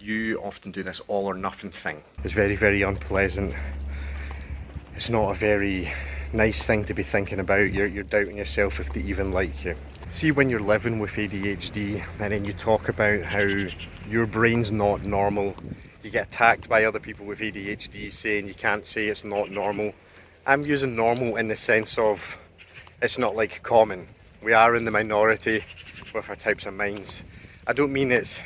you often do this all or nothing thing. It's very, very unpleasant. It's not a very nice thing to be thinking about. You're doubting yourself if they even like you. See, when you're living with ADHD and then you talk about how your brain's not normal, you get attacked by other people with ADHD saying you can't say it's not normal. I'm using normal in the sense of it's not like common. We are in the minority with our types of minds. I don't mean it's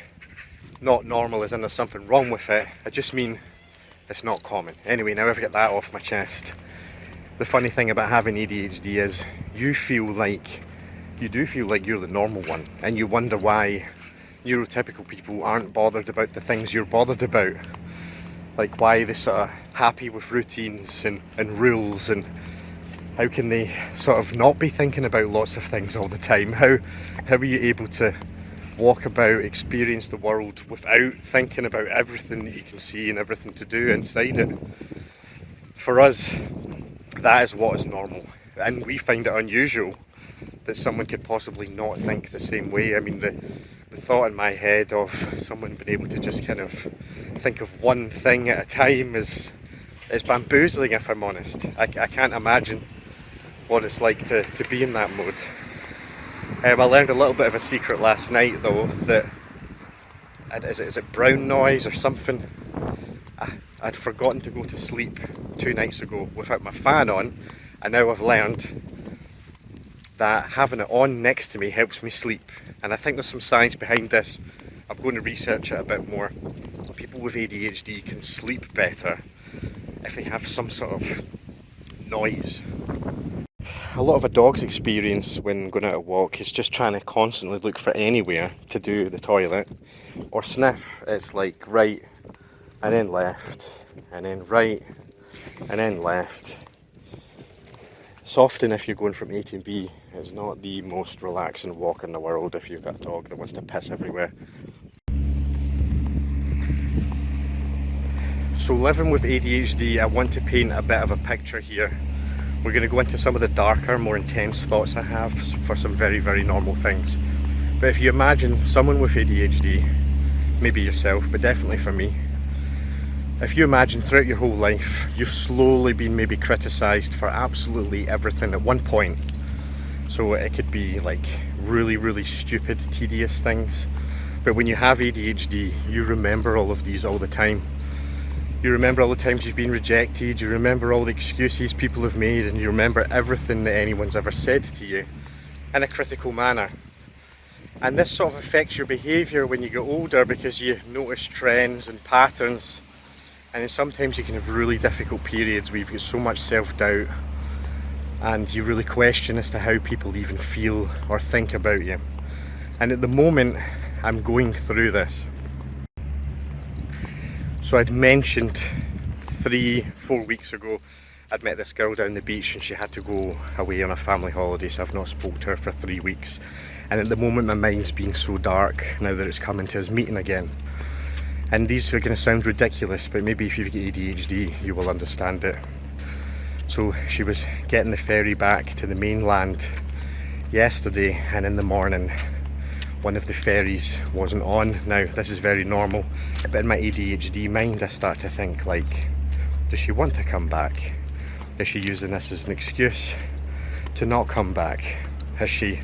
not normal as in there's something wrong with it. I just mean it's not common. Anyway, now I've got that off my chest. The funny thing about having ADHD is you do feel like you're the normal one, and you wonder why neurotypical people aren't bothered about the things you're bothered about. Like, why they're sort of happy with routines and rules, and how can they sort of not be thinking about lots of things all the time? How are you able to walk about, experience the world without thinking about everything that you can see and everything to do inside it? For us, that is what is normal, and we find it unusual that someone could possibly not think the same way. I mean, the thought in my head of someone being able to just kind of think of one thing at a time is bamboozling, if I'm honest. I can't imagine what it's like to be in that mode. I learned a little bit of a secret last night though, that is it brown noise or something? I'd forgotten to go to sleep 2 nights ago without my fan on, and now I've learned that having it on next to me helps me sleep. And I think there's some science behind this. I'm going to research it a bit more. People with ADHD can sleep better if they have some sort of noise. A lot of a dog's experience when going out a walk is just trying to constantly look for anywhere to do the toilet or sniff. It's like right and then left and then right and then left. So often if you're going from A to B, it's not the most relaxing walk in the world if you've got a dog that wants to piss everywhere. So living with ADHD, I want to paint a bit of a picture here. We're going to go into some of the darker, more intense thoughts I have for some very, very normal things. But if you imagine someone with ADHD, maybe yourself, but definitely for me, if you imagine throughout your whole life, you've slowly been maybe criticised for absolutely everything at one point. So it could be like really, really stupid, tedious things. But when you have ADHD, you remember all of these all the time. You remember all the times you've been rejected, you remember all the excuses people have made, and you remember everything that anyone's ever said to you in a critical manner. And this sort of affects your behaviour when you get older because you notice trends and patterns. And then sometimes you can have really difficult periods where you've got so much self-doubt and you really question as to how people even feel or think about you. And at the moment, I'm going through this. So I'd mentioned 3-4 weeks ago, I'd met this girl down the beach and she had to go away on a family holiday, so I've not spoke to her for 3 weeks. And at the moment my mind's being so dark now that it's coming to us meeting again. And these are going to sound ridiculous, but maybe if you've got ADHD you will understand it. So she was getting the ferry back to the mainland yesterday, and in the morning one of the ferries wasn't on. Now this is very normal, but in my ADHD mind I start to think like, does she want to come back? Is she using this as an excuse to not come back? Has she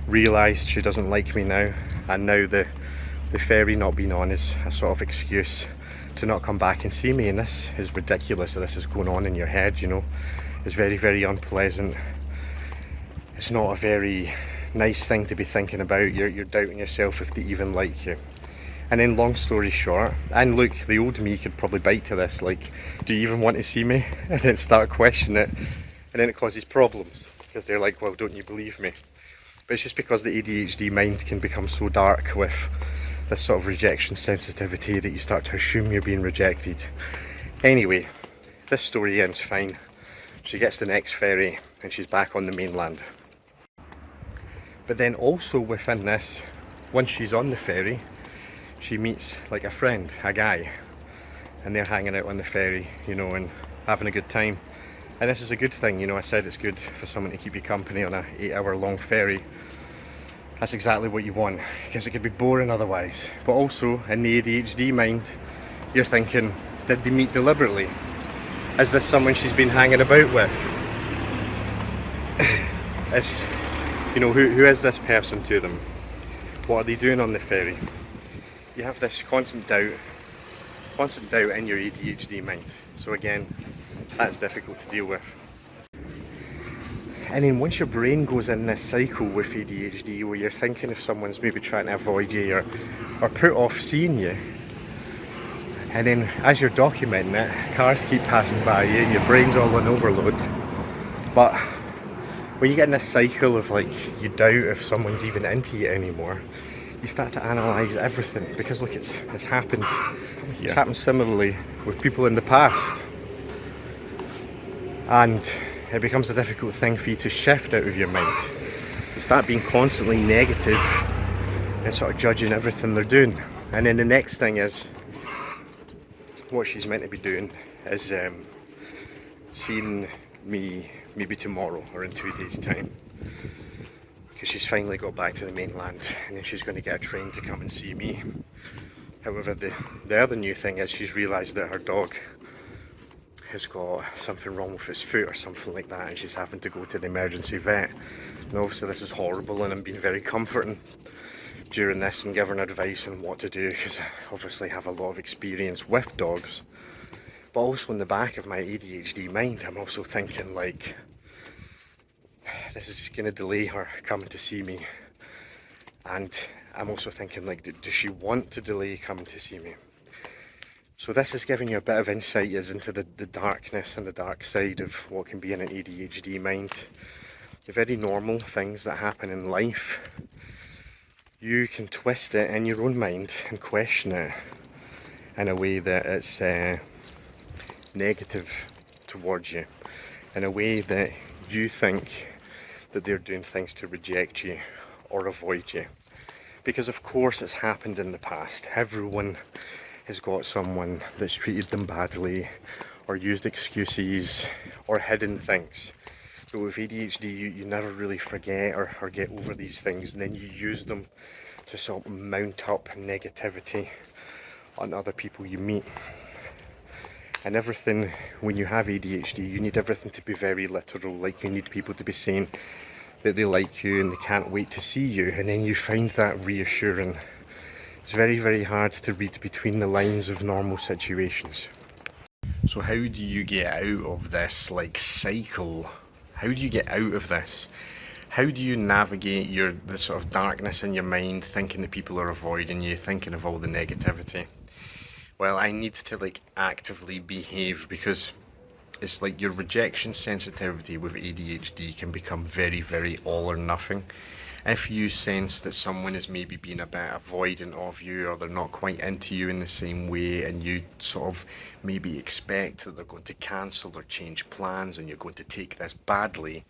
realised she doesn't like me now, and now the ferry not being on is a sort of excuse to not come back and see me? And this is ridiculous that this is going on in your head, you know. It's very, very unpleasant. It's not a very nice thing to be thinking about. You're doubting yourself if they even like you. And then long story short, and look, the old me could probably bite to this, like, do you even want to see me? And then start questioning it, and then it causes problems because they're like, well, don't you believe me? But it's just because the ADHD mind can become so dark with this sort of rejection sensitivity that you start to assume you're being rejected. Anyway, this story ends fine. She gets the next ferry and she's back on the mainland. But then also within this, once she's on the ferry, she meets like a friend, a guy, and they're hanging out on the ferry, you know, and having a good time. And this is a good thing, you know. I said it's good for someone to keep you company on a 8-hour long ferry. That's exactly what you want, because it could be boring otherwise. But also, in the ADHD mind, you're thinking, did they meet deliberately? Is this someone she's been hanging about with? Is, who is this person to them? What are they doing on the ferry? You have this constant doubt in your ADHD mind. So again, that's difficult to deal with. And then once your brain goes in this cycle with ADHD where you're thinking if someone's maybe trying to avoid you or put off seeing you, and then as you're documenting it, cars keep passing by you and your brain's all on overload. But when you get in this cycle of like, you doubt if someone's even into you anymore, you start to analyse everything, because look, it's happened. It's happened similarly with people in the past. And it becomes a difficult thing for you to shift out of your mind. You start being constantly negative and sort of judging everything they're doing. And then the next thing is, what she's meant to be doing is seeing me maybe tomorrow or in 2 days' time. Because she's finally got back to the mainland, and then she's going to get a train to come and see me. However, the other new thing is she's realised that her dog has got something wrong with his foot or something like that, and she's having to go to the emergency vet. And obviously this is horrible, and I'm being very comforting during this and giving advice on what to do, because I obviously have a lot of experience with dogs. But also in the back of my ADHD mind, I'm also thinking like, this is just going to delay her coming to see me. And I'm also thinking like, does she want to delay coming to see me? So this is giving you a bit of insight as into the darkness and the dark side of what can be in an ADHD mind. The very normal things that happen in life, you can twist it in your own mind and question it in a way that it's negative towards you, in a way that you think that they're doing things to reject you or avoid you. Because of course it's happened in the past. Everyone has got someone that's treated them badly or used excuses or hidden things. But with ADHD, you never really forget or get over these things, and then you use them to sort of mount up negativity on other people you meet. And everything, when you have ADHD, you need everything to be very literal. Like, you need people to be saying that they like you and they can't wait to see you, and then you find that reassuring. It's very, very hard to read between the lines of normal situations. So how do you get out of this like cycle? How do you get out of this? How do you navigate the sort of darkness in your mind, thinking that people are avoiding you, thinking of all the negativity? Well, I need to like actively behave, because it's like your rejection sensitivity with ADHD can become very, very all or nothing. If you sense that someone is maybe being a bit avoidant of you, or they're not quite into you in the same way, and you sort of maybe expect that they're going to cancel or change plans and you're going to take this badly,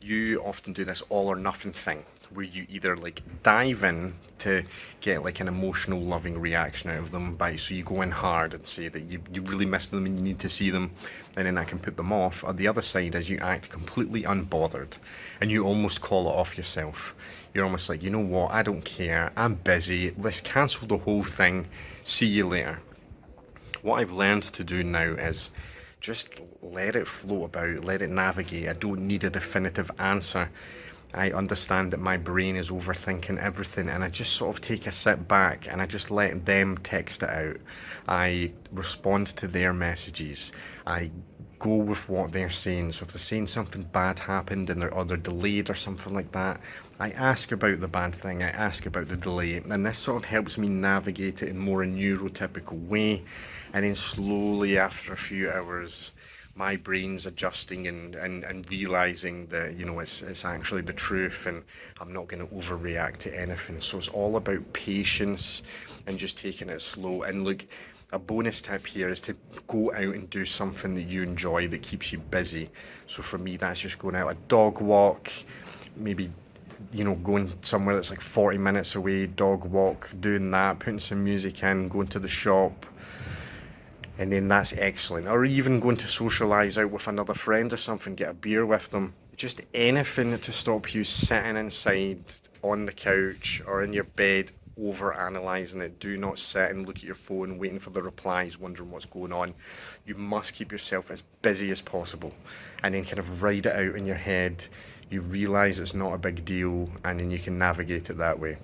you often do this all or nothing thing, where you either like dive in to get like an emotional loving reaction out of them, so you go in hard and say that you really miss them and you need to see them, and then that can put them off. Or the other side is you act completely unbothered and you almost call it off yourself. You're almost like, you know what, I don't care, I'm busy, let's cancel the whole thing, see you later. What I've learned to do now is just let it float about, let it navigate. I don't need a definitive answer. I understand that my brain is overthinking everything, and I just sort of take a sit back and I just let them text it out. I respond to their messages. I go with what they're saying. So if they're saying something bad happened and they're delayed or something like that, I ask about the bad thing, I ask about the delay, and this sort of helps me navigate it in more a neurotypical way. And then slowly, after a few hours, my brain's adjusting and realizing that, you know, it's actually the truth, and I'm not going to overreact to anything. So it's all about patience and just taking it slow. And look, a bonus tip here is to go out and do something that you enjoy, that keeps you busy. So for me, that's just going out a dog walk, maybe, you know, going somewhere that's like 40 minutes away, dog walk, doing that, putting some music in, going to the shop. And then that's excellent. Or even going to socialise out with another friend or something, get a beer with them. Just anything to stop you sitting inside on the couch or in your bed over analysing it. Do not sit and look at your phone waiting for the replies, wondering what's going on. You must keep yourself as busy as possible and then kind of write it out in your head. You realise it's not a big deal and then you can navigate it that way.